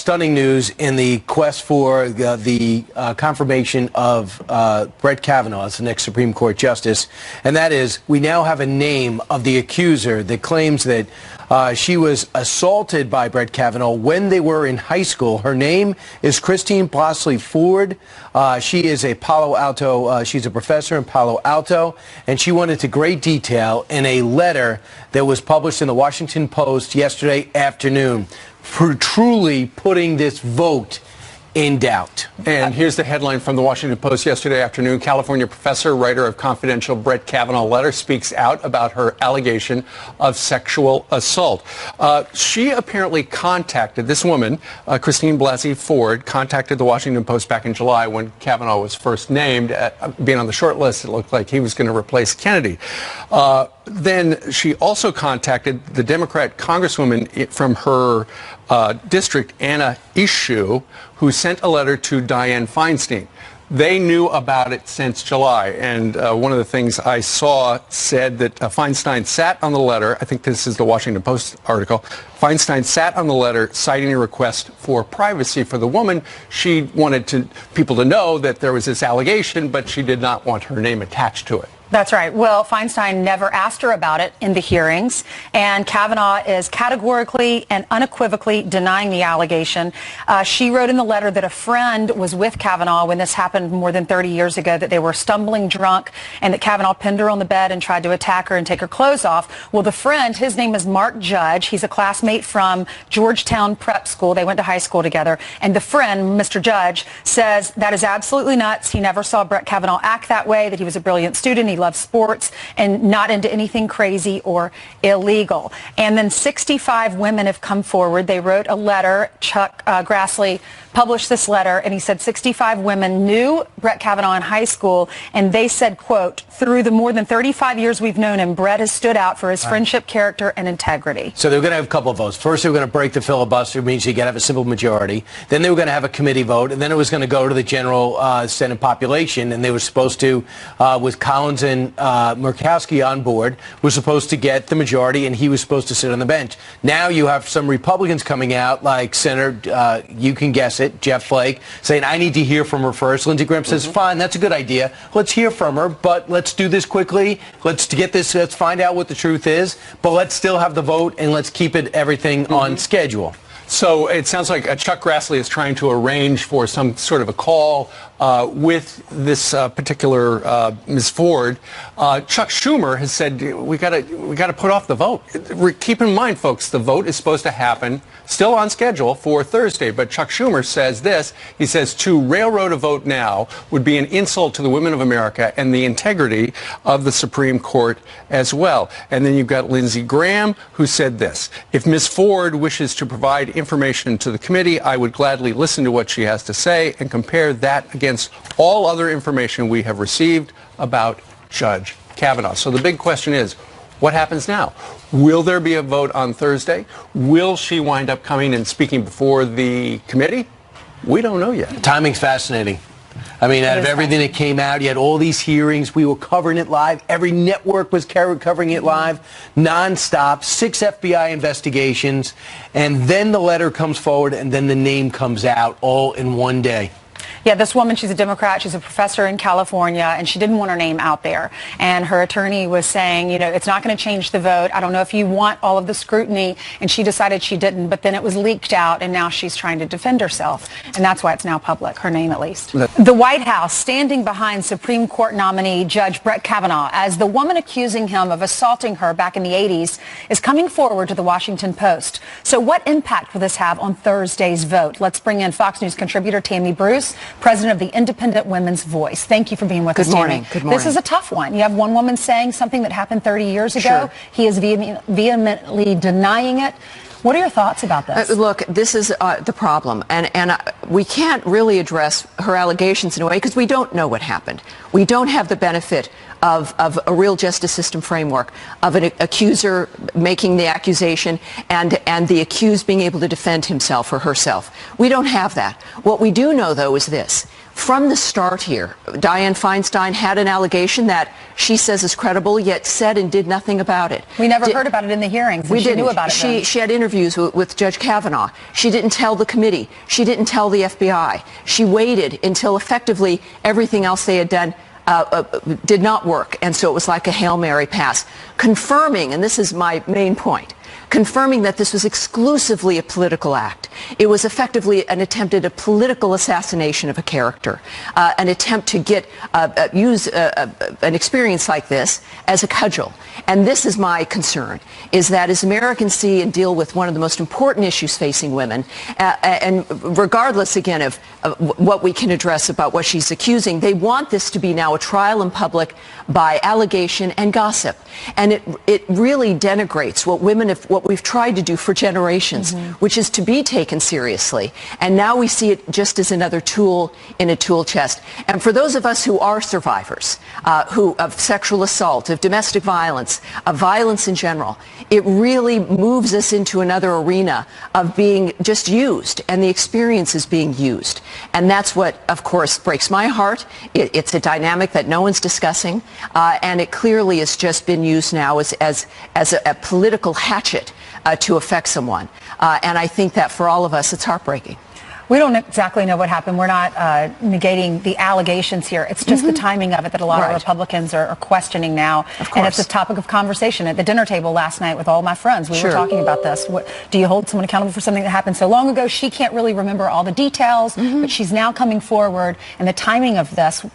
stunning news in the quest for the confirmation of Brett Kavanaugh as the next Supreme Court Justice, and that is we now have a name of the accuser that claims that she was assaulted by Brett Kavanaugh when they were in high school. Her name is Christine Blasey Ford. She is a Palo Alto, she's a professor in Palo Alto, and she went into great detail in a letter that was published in the Washington Post yesterday afternoon, for truly putting this vote in doubt. And here's the headline from the Washington Post yesterday afternoon. California professor, writer of confidential Brett Kavanaugh letter, speaks out about her allegation of sexual assault. She apparently contacted this woman, Christine Blasey Ford, contacted the Washington Post back in July when Kavanaugh was first named. Being on the short list, it looked like he was going to replace Kennedy. Then she also contacted the Democrat congresswoman from her district, Anna Eshoo, who sent a letter to Dianne Feinstein. They knew about it since July, and one of the things I saw said that Feinstein sat on the letter. I think this is the Washington Post article. Feinstein sat on the letter citing a request for privacy for the woman. She wanted people to know that there was this allegation, but she did not want her name attached to it. That's right. Well, Feinstein never asked her about it in the hearings, and Kavanaugh is categorically and unequivocally denying the allegation. She wrote in the letter that a friend was with Kavanaugh when this happened more than 30 years ago, that they were stumbling drunk, and that Kavanaugh pinned her on the bed and tried to attack her and take her clothes off. Well, the friend, his name is Mark Judge. He's a classmate from Georgetown Prep School. They went to high school together. And the friend, Mr. Judge, says that is absolutely nuts. He never saw Brett Kavanaugh act that way, that he was a brilliant student. He loves sports and not into anything crazy or illegal. And then 65 women have come forward. They wrote a letter. Chuck Grassley published this letter, and he said 65 women knew Brett Kavanaugh in high school, and they said, quote, through the more than 35 years we've known him, Brett has stood out for his friendship, character, and integrity. So they're going to have a couple of votes. First, they were going to break the filibuster, means you got to have a simple majority. Then they were going to have a committee vote, and then it was going to go to the general Senate population, and they were supposed to, with Collins and Murkowski on board, was supposed to get the majority, and he was supposed to sit on the bench. Now you have some Republicans coming out, like Senator, you can guess it, Jeff Flake, saying, I need to hear from her first. Lindsey Graham says, fine, that's a good idea. Let's hear from her, but let's do this quickly. Let's find out what the truth is, but let's still have the vote, and let's keep everything on schedule. So it sounds like Chuck Grassley is trying to arrange for some sort of a call with this particular Ms. Ford. Chuck Schumer has said we got to put off the vote. Keep in mind, folks, the vote is supposed to happen still on schedule for Thursday. But Chuck Schumer says this. He says to railroad a vote now would be an insult to the women of America and the integrity of the Supreme Court as well. And then you've got Lindsey Graham, who said this. If Ms. Ford wishes to provide information to the committee, I would gladly listen to what she has to say and compare that against all other information we have received about Judge Kavanaugh. So the big question is, what happens now? Will there be a vote on Thursday? Will she wind up coming and speaking before the committee? We don't know yet. Timing's fascinating. I mean, out of everything that came out, you had all these hearings. We were covering it live. Every network was covering it live, nonstop, 6 FBI investigations. And then the letter comes forward, and then the name comes out all in one day. Yeah, this woman, she's a Democrat. She's a professor in California, and she didn't want her name out there. And her attorney was saying, you know, it's not going to change the vote. I don't know if you want all of the scrutiny. And she decided she didn't. But then it was leaked out, and now she's trying to defend herself. And that's why it's now public, her name at least. The White House standing behind Supreme Court nominee Judge Brett Kavanaugh as the woman accusing him of assaulting her back in the 80s is coming forward to the Washington Post. So what impact will this have on Thursday's vote? Let's bring in Fox News contributor Tammy Bruce, president of the Independent Women's Voice. Thank you for being with us, Tammy. Good morning. This is a tough one. You have one woman saying something that happened 30 years ago. Sure. He is vehemently denying it. What are your thoughts about this? Look, this is the problem, and we can't really address her allegations in a way because we don't know what happened. We don't have the benefit of a real justice system framework, of an accuser making the accusation and the accused being able to defend himself or herself. We don't have that. What we do know, though, is this. from the start here, Dianne Feinstein had an allegation that she says is credible, yet said and did nothing about it. We never heard about it in the hearings. We she didn't. Knew about it. She had interviews with Judge Kavanaugh. She didn't tell the committee. She didn't tell the FBI. She waited until effectively everything else they had done did not work, and so it was like a Hail Mary pass, confirming, and this is my main point, confirming that this was exclusively a political act. It was effectively an political assassination of a character, an attempt to use an experience like this as a cudgel. And this is my concern, is that as Americans see and deal with one of the most important issues facing women, and regardless, again, of what we can address about what she's accusing, they want this to be now a trial in public by allegation and gossip. And it really denigrates what we've tried to do for generations, which is to be taken seriously. And now we see it just as another tool in a tool chest. And for those of us who are survivors of sexual assault, of domestic violence, of violence in general, it really moves us into another arena of being just used, and the experience is being used. And that's what, of course, breaks my heart. It's a dynamic that no one's discussing, and it clearly has just been used now as a political hatchet to affect someone. And I think that for all of us, it's heartbreaking. We don't exactly know what happened. We're not negating the allegations here. It's just the timing of it that a lot of Republicans are questioning now. And it's a topic of conversation at the dinner table last night with all my friends. We were talking about this. Do you hold someone accountable for something that happened so long ago? She can't really remember all the details, but she's now coming forward. And the timing of this,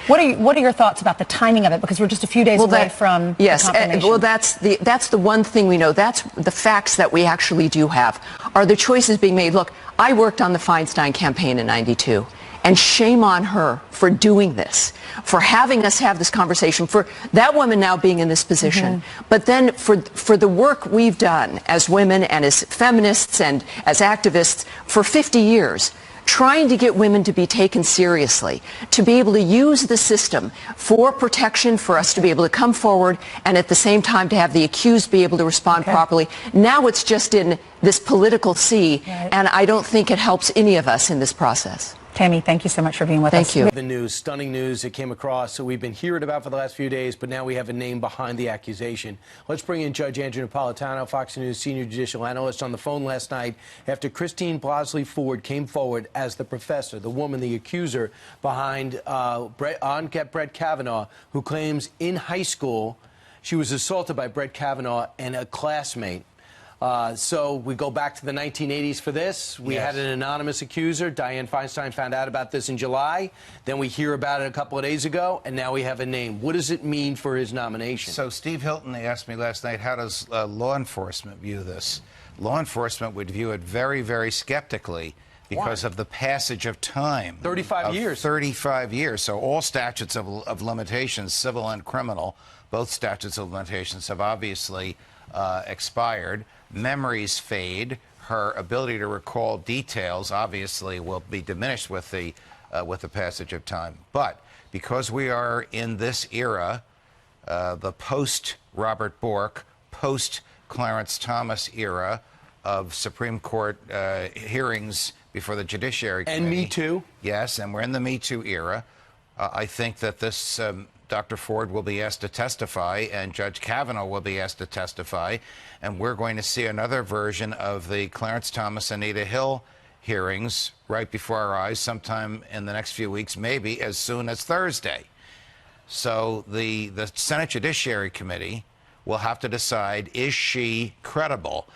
what are your thoughts about the timing of it? Because we're just a few days away from the confirmation. Well, that's the one thing we know. That's the facts that we actually do have. Are the choices being made? Look, I worked on the Feinstein campaign in '92. And shame on her for doing this, for having us have this conversation, for that woman now being in this position. But then for the work we've done as women and as feminists and as activists for 50 years, trying to get women to be taken seriously, to be able to use the system for protection, for us to be able to come forward, and at the same time to have the accused be able to respond properly. Now it's just in this political sea, and I don't think it helps any of us in this process. Tammy, thank you so much for being with us. Thank you. The news, stunning news that came across that we've been hearing about for the last few days, but now we have a name behind the accusation. Let's bring in Judge Andrew Napolitano, Fox News senior judicial analyst, on the phone last night after Christine Blasey Ford came forward as the professor, the woman, the accuser behind Brett Kavanaugh, who claims in high school she was assaulted by Brett Kavanaugh and a classmate. So we go back to the 1980s for this. We had an anonymous accuser. Dianne Feinstein found out about this in July. Then we hear about it a couple of days ago, and now we have a name. What does it mean for his nomination? So Steve Hilton, they asked me last night, how does law enforcement view this? Law enforcement would view it very, very skeptically because of the passage of time. 35 years. 35 years. So all statutes of limitations, civil and criminal, both statutes of limitations have obviously expired. Memories fade. Her ability to recall details obviously will be diminished with the passage of time. But because we are in this era, the post-Robert Bork, post-Clarence Thomas era of Supreme Court hearings before the Judiciary Committee. And Me Too. Yes, and we're in the Me Too era. I think that this Dr. Ford will be asked to testify, and Judge Kavanaugh will be asked to testify, and we're going to see another version of the Clarence Thomas, Anita Hill hearings right before our eyes sometime in the next few weeks, maybe as soon as Thursday. So the Senate Judiciary Committee will have to decide, is she credible?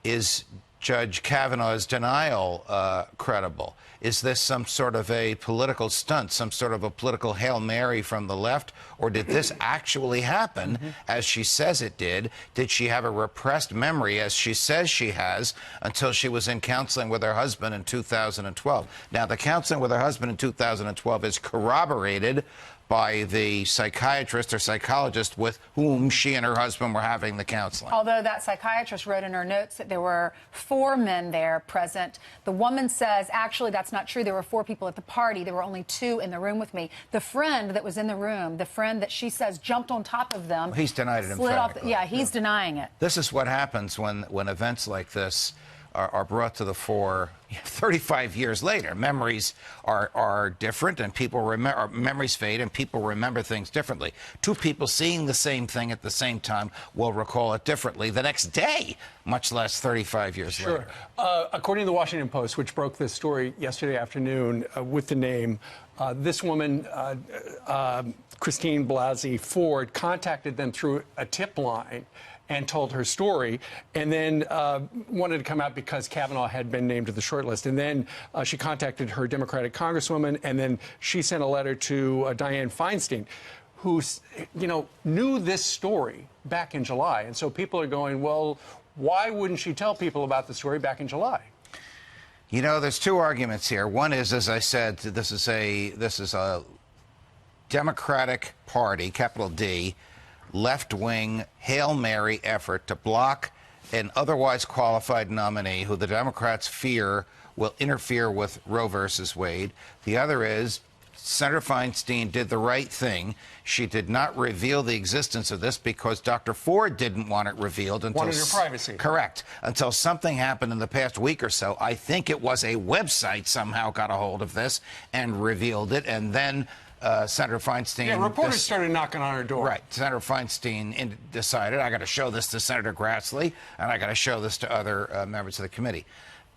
Is Judge Kavanaugh's denial credible? Is this some sort of a political stunt, some sort of a political Hail Mary from the left? Or did this actually happen as she says it did? Did she have a repressed memory, as she says she has, until she was in counseling with her husband in 2012? Now, the counseling with her husband in 2012 is corroborated by the psychiatrist or psychologist with whom she and her husband were having the counseling. Although that psychiatrist wrote in her notes that there were 4 men there present. The woman says, actually, that's not true. There were 4 people at the party. There were only 2 in the room with me. The friend that was in the room, the friend that she says jumped on top of them. Well, he's denied it emphatically. Yeah, he's denying it. This is what happens when events like this are brought to the fore 35 years later. Memories are different, and people remember, memories fade, and people remember things differently. Two people seeing the same thing at the same time will recall it differently the next day, much less 35 years later. According to the Washington Post, which broke this story yesterday afternoon with the name, this woman, Christine Blasey Ford, contacted them through a tip line and told her story, and then wanted to come out because Kavanaugh had been named to the short list. And then she contacted her Democratic congresswoman, and then she sent a letter to Dianne Feinstein, who, knew this story back in July. And so people are going, well, why wouldn't she tell people about the story back in July? There's two arguments here. One is, as I said, this is a Democratic Party, capital D, left-wing Hail Mary effort to block an otherwise qualified nominee who the Democrats fear will interfere with Roe versus Wade. The other is Senator Feinstein did the right thing. She did not reveal the existence of this because Dr. Ford didn't want it revealed until... Wanted her privacy. Correct. Until something happened in the past week or so. I think it was a website somehow got a hold of this and revealed it, and then Senator Feinstein... Yeah, reporters started knocking on her door. Right. Senator Feinstein decided, I got to show this to Senator Grassley, and I got to show this to other members of the committee.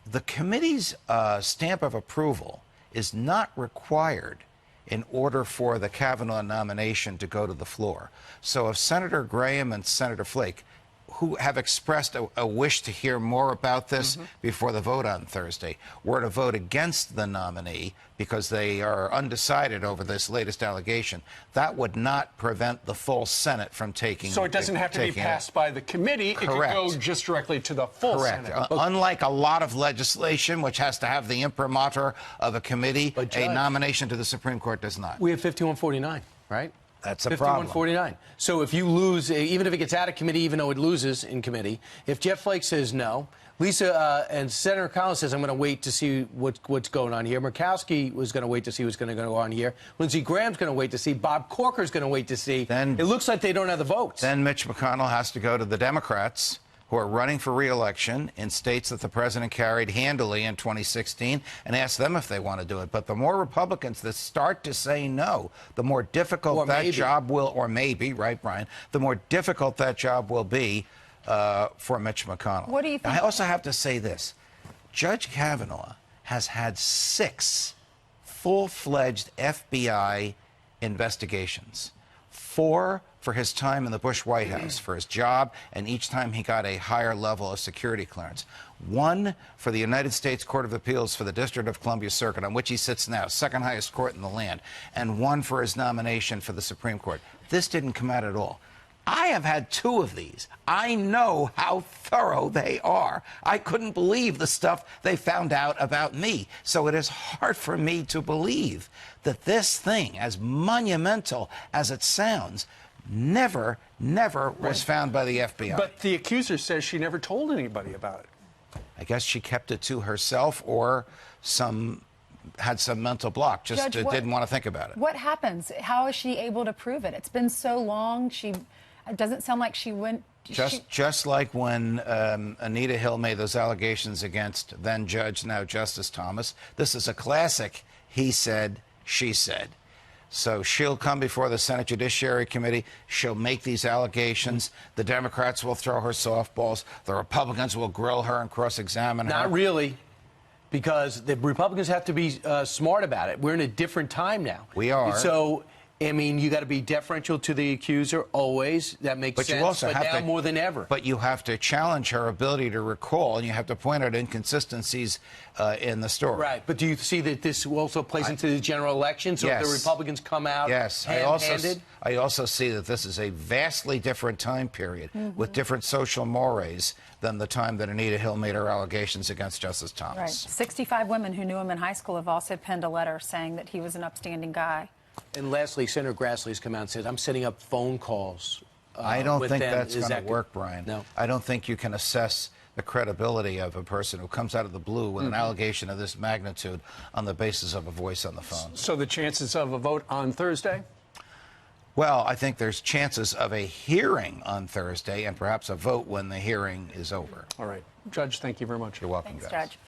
The committee's stamp of approval is not required in order for the Kavanaugh nomination to go to the floor. So if Senator Graham and Senator Flake, who have expressed a wish to hear more about this before the vote on Thursday, were to vote against the nominee because they are undecided over this latest allegation, that would not prevent the full Senate from taking... So it doesn't have to be passed by the committee. Correct. It could go just directly to the full Correct. Senate. Unlike a lot of legislation, which has to have the imprimatur of a committee, a nomination to the Supreme Court does not. We have 51-49, right? That's a problem. 51-49. So if you lose, even if it gets out of committee, even though it loses in committee, if Jeff Flake says no, Lisa and Senator Collins says, I'm going to wait to see what's going on here. Murkowski was going to wait to see what's going to go on here. Lindsey Graham's going to wait to see. Bob Corker's going to wait to see. Then it looks like they don't have the votes. Then Mitch McConnell has to go to the Democrats, who are running for re-election in states that the president carried handily in 2016, and ask them if they want to do it. But the more Republicans that start to say no, the more difficult that job will, or maybe, right, Brian, the more difficult that job will be for Mitch McConnell. What do you think? I also have to say this. Judge Kavanaugh has had 6 full-fledged FBI investigations. 4 for his time in the Bush White House, for his job, and each time he got a higher level of security clearance. 1 for the United States Court of Appeals for the District of Columbia Circuit, on which he sits now, second highest court in the land, and 1 for his nomination for the Supreme Court. This didn't come out at all. I have had 2 of these. I know how thorough they are. I couldn't believe the stuff they found out about me. So it is hard for me to believe that this thing, as monumental as it sounds, never was found by the FBI. But the accuser says she never told anybody about it. I guess she kept it to herself, or had some mental block, just Judge, didn't want to think about it. What happens? How is she able to prove it? It's been so long. It doesn't sound like she went... Just like when Anita Hill made those allegations against then Judge, now Justice Thomas. This is a classic he said, she said. So she'll come before the Senate Judiciary Committee. She'll make these allegations. The Democrats will throw her softballs. The Republicans will grill her and cross-examine her. Not really, because the Republicans have to be smart about it. We're in a different time now. We are. So, I mean, you got to be deferential to the accuser always. That makes sense. You also have now to, more than ever. But you have to challenge her ability to recall, and you have to point out inconsistencies in the story. Right. But do you see that this also plays into the general election? So yes. if the Republicans come out ham-handed? I also see that this is a vastly different time period with different social mores than the time that Anita Hill made her allegations against Justice Thomas. Right. 65 women who knew him in high school have also penned a letter saying that he was an upstanding guy. And lastly, Senator Grassley's come out and said, I'm setting up phone calls. I don't think that's going to work, good? Brian. No. I don't think you can assess the credibility of a person who comes out of the blue with an allegation of this magnitude on the basis of a voice on the phone. So the chances of a vote on Thursday? Well, I think there's chances of a hearing on Thursday and perhaps a vote when the hearing is over. All right. Judge, thank you very much. You're welcome, Thanks, guys. Judge.